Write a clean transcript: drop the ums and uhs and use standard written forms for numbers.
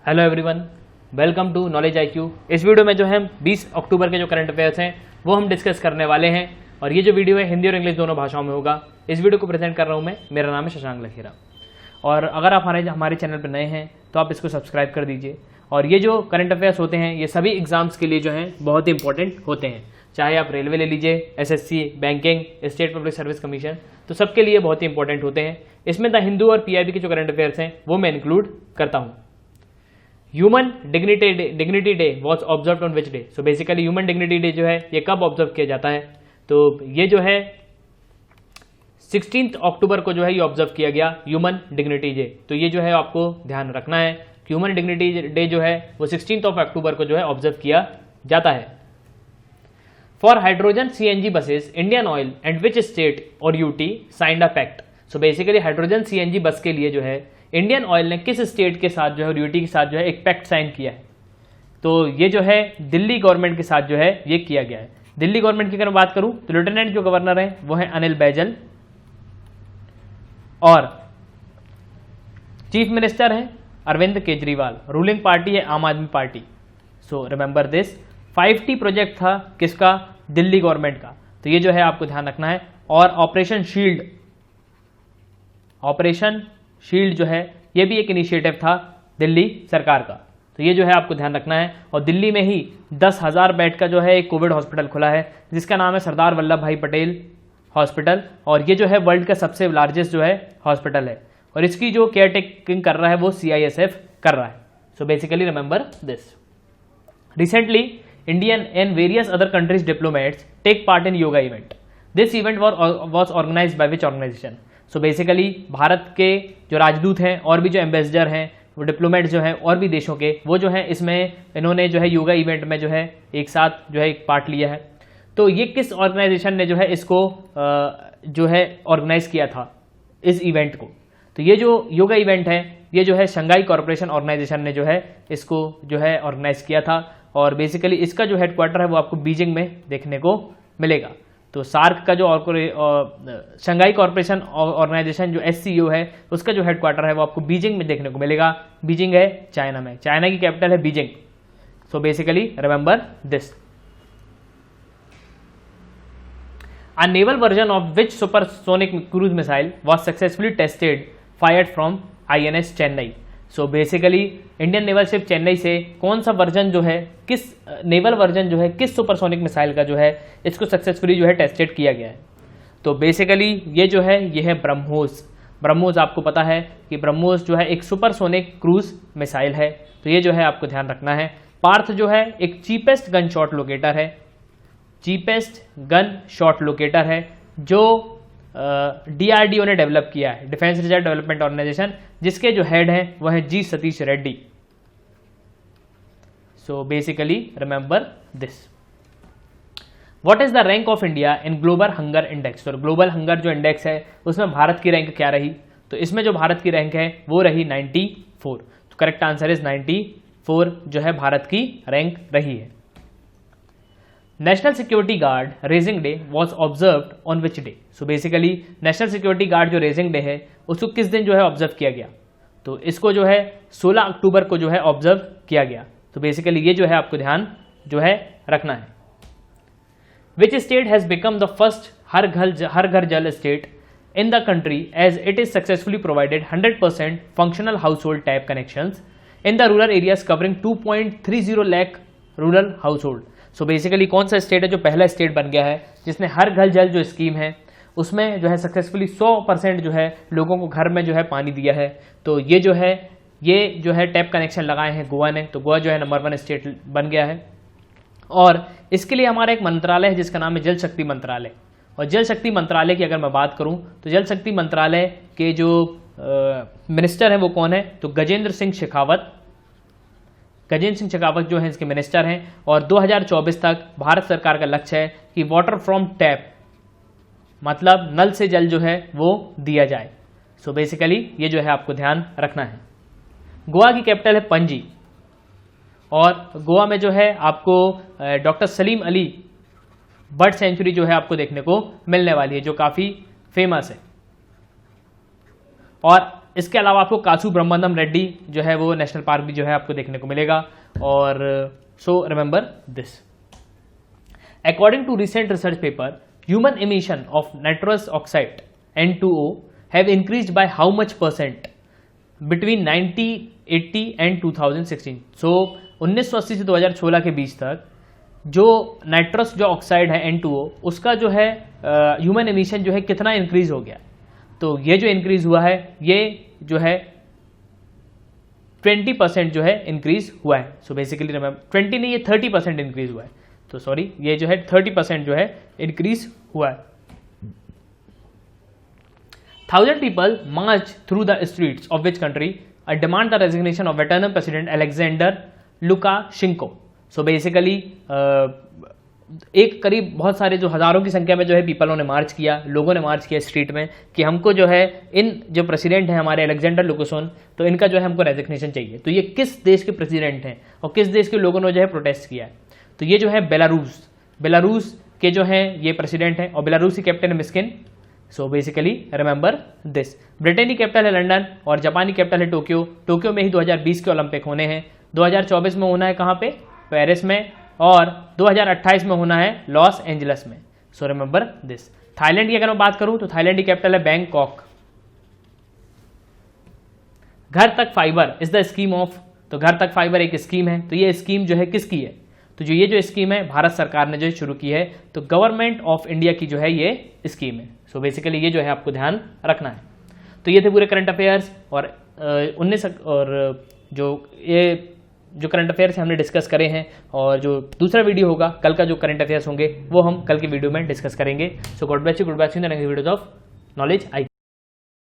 Hello everyone, welcome to knowledge IQ। इस video में जो है 20 अक्टूबर के जो करंट अफेयर्स हैं वो हम डिस्कस करने वाले हैं और ये जो वीडियो है हिंदी और इंग्लिश दोनों भाषाओं में होगा। इस वीडियो को प्रेजेंट कर रहा हूँ मैं, मेरा नाम है शशांक लखेरा। और अगर आप हमारे चैनल पर नए हैं तो आप इसको सब्सक्राइब कर दीजिए। और ये जो करंट अफेयर्स होते हैं ये सभी एग्जाम्स के लिए जो हैं बहुत ही इंपॉर्टेंट होते हैं, चाहे आप रेलवे ले लीजिए, SSC, banking, state public service commission, तो सबके लिए बहुत ही इंपॉर्टेंट होते हैं। इसमें द हिंदू और PIB के जो करंट अफेयर्स हैं वो मैं इंक्लूड करता हूँ। Human dignity day was observe on which day? So basically human dignity day जो है ये कब ऑब्जर्व किया जाता है? तो ये जो है 16 अक्टूबर को जो है ये ऑब्जर्व किया गया ह्यूमन डिग्निटी डे। तो ये जो है आपको ध्यान रखना है कि ह्यूमन डिग्निटी डे जो है वो 16 अक्टूबर को जो है ऑब्जर्व किया जाता है। For hydrogen CNG buses Indian oil and which state और UT signed a pact? So basically hydrogen CNG bus के लिए जो है इंडियन ऑयल ने किस स्टेट के साथ जो है और UT के साथ जो है एक पैक्ट साइन किया है? तो ये जो है दिल्ली गवर्नमेंट के साथ जो है ये किया गया है। दिल्ली गवर्नमेंट की अगर बात करूं तो लेफ्टिनेंट जो गवर्नर है वो है अनिल बैजल और चीफ मिनिस्टर है अरविंद केजरीवाल। रूलिंग पार्टी है आम आदमी party. So remember this. 5T project था किसका? दिल्ली गवर्नमेंट का। तो ये जो है आपको ध्यान रखना है। और ऑपरेशन शील्ड जो है ये भी एक इनिशिएटिव था दिल्ली सरकार का। तो ये जो है आपको ध्यान रखना है। और दिल्ली में ही 10,000 बेड का जो है एक कोविड हॉस्पिटल खुला है जिसका नाम है सरदार वल्लभ भाई पटेल हॉस्पिटल। और ये जो है वर्ल्ड का सबसे लार्जेस्ट जो है हॉस्पिटल है और इसकी जो केयर टेकिंग कर रहा है वो CISF कर रहा है। सो basically remember this. Recently Indian and various other countries diplomats take part in yoga event. This event was organized by which organization? So basically Bharat के जो राजदूत हैं और भी जो एम्बेसडर हैं वो डिप्लोमेट जो हैं और भी देशों के वो जो है इसमें इन्होंने जो है योगा इवेंट में जो है एक साथ जो है एक पार्ट लिया है। तो ये किस ऑर्गेनाइजेशन ने जो है इसको जो है ऑर्गेनाइज किया था इस इवेंट को? तो ये जो योगा इवेंट है ये जो है शंघाई कॉर्पोरेशन ऑर्गेनाइजेशन ने जो है इसको जो है ऑर्गेनाइज किया था। और बेसिकली इसका जो हेडक्वार्टर है वो आपको बीजिंग में देखने को मिलेगा। तो सार्क का जो शंघाई कॉर्पोरेशन ऑर्गेनाइजेशन जो SCO है उसका जो हेडक्वार्टर है वो आपको बीजिंग में देखने को मिलेगा। बीजिंग है चाइना में, चाइना की कैपिटल है Beijing. So basically remember this. A naval version of which supersonic cruise missile was successfully tested fired from INS Chennai? So basically Indian naval ship Chennai से कौन सा वर्जन जो है किस नेवल वर्जन जो है किस सुपरसोनिक मिसाइल का जो है इसको सक्सेसफुली जो है टेस्टेड किया गया है? तो बेसिकली ये जो है ये है ब्रह्मोस। ब्रह्मोस आपको पता है कि ब्रह्मोस जो है एक सुपरसोनिक क्रूज मिसाइल है। तो ये जो है आपको ध्यान रखना है। पार्थ जो है एक चीपेस्ट गन शॉट लोकेटर है, चीपेस्ट गन शॉट लोकेटर है जो DRDO ने डेवलप किया है, डिफेंस रिसर्च डेवलपमेंट ऑर्गेनाइजेशन, जिसके जो हेड हैं वह है G Satish Reddy. So basically remember this. What is the rank of India in global hunger index? और ग्लोबल हंगर जो इंडेक्स है उसमें भारत की रैंक क्या रही? तो इसमें जो भारत की रैंक है वो रही 94। तो करेक्ट आंसर इज 94 जो है भारत की रैंक रही है। National security guard raising day was observed on which day? So basically national security guard जो रेजिंग डे है उसको किस दिन जो है ऑब्जर्व किया गया? तो इसको जो है 16 अक्टूबर को जो है ऑब्जर्व किया गया। तो बेसिकली ये जो है आपको ध्यान जो है रखना है। Which state has become the first Har Ghar Jal state in the country as it is successfully provided 100% functional household tap connections in the rural areas covering 2.30 lakh rural household? So basically कौन सा स्टेट है जो पहला state बन गया है जिसने हर घर जल जो स्कीम है उसमें जो है सक्सेसफुली 100% जो है लोगों को घर में जो है पानी दिया है? तो ये जो है टैप कनेक्शन लगाए हैं गोवा ने। तो गोवा जो है नंबर 1 स्टेट बन गया है। और इसके लिए हमारा एक मंत्रालय है जिसका नाम है जल शक्ति मंत्रालय। और जल शक्ति मंत्रालय की अगर मैं बात करूं तो जल शक्ति मंत्रालय के जो मिनिस्टर है वो कौन है? तो गजेंद्र सिंह शेखावत जो है इसके मिनिस्टर हैं। और 2024 तक भारत सरकार का लक्ष्य है कि वाटर फ्रॉम टैप मतलब नल से जल जो है वो दिया जाए। सो बेसिकली ये जो है आपको ध्यान रखना है। गोवा की कैपिटल है पणजी और गोवा में जो है आपको doctor Salim Ali bird sanctuary जो है आपको देखने को मिलने वाली है जो काफ़ी फेमस है। और इसके अलावा आपको कासू ब्रह्मानंदम रेड्डी जो है वो नेशनल पार्क भी जो है आपको देखने को मिलेगा। और so remember this. According to recent research paper, human emission of nitrous oxide N2O have increased by how much % between 1980 and 2016। So 1980 से 2016 के बीच तक जो नाइट्रस जो ऑक्साइड है N2O, उसका जो है ह्यूमन एमिशन जो है कितना इंक्रीज हो गया। तो ये जो इंक्रीज हुआ है ये जो है 20% जो है इंक्रीज हुआ है। सो बेसिकली रिमेंबर 20 नहीं, ये 30% इंक्रीज हुआ है। तो सॉरी, ये जो है 30% जो है इंक्रीज हुआ है। 1000 people march through the streets of which country demand the resignation of veteran president Alexander Lukashenko। So basically एक करीब बहुत सारे जो हजारों की संख्या में जो है पीपलों ने मार्च किया, लोगों ने मार्च किया स्ट्रीट में कि हमको जो है इन जो प्रेसिडेंट हैं हमारे अलेक्जेंडर लुकाशेंको, तो इनका जो है हमको रेजिग्नेशन चाहिए। तो ये किस देश के प्रेसिडेंट हैं और किस देश के लोगों ने जो है प्रोटेस्ट किया है? तो ये जो है बेलारूस के जो हैं ये प्रेसिडेंट हैं और बेलारूस की कैपिटल है Minsk. So basically remember this. Britain की कैपिटल है लंदन और जापान की कैपिटल है टोक्यो। टोक्यो में ही 2020 के ओलंपिक होने हैं। 2024 में होना है कहाँ पे? पेरिस में। और 2028 में होना है लॉस एंजल्स में। सो रिमेंबर दिस। थाईलैंड की अगर मैं बात करूं तो थाईलैंड की कैपिटल है बैंकॉक। घर तक fibre is the scheme of, तो घर तक फाइबर एक स्कीम है। तो ये स्कीम जो है किसकी है? तो जो ये जो स्कीम है भारत सरकार ने जो शुरू की है, तो गवर्नमेंट ऑफ इंडिया की जो है ये स्कीम है। सो बेसिकली ये जो है आपको ध्यान रखना है। तो ये थे पूरे करंट अफेयर्स और 19 और जो करंट अफेयर्स हमने डिस्कस करे हैं। और जो दूसरा वीडियो होगा कल का, जो करंट अफेयर्स होंगे वो हम कल की वीडियो में डिस्कस करेंगे। So God bless you in the next videos of knowledge I.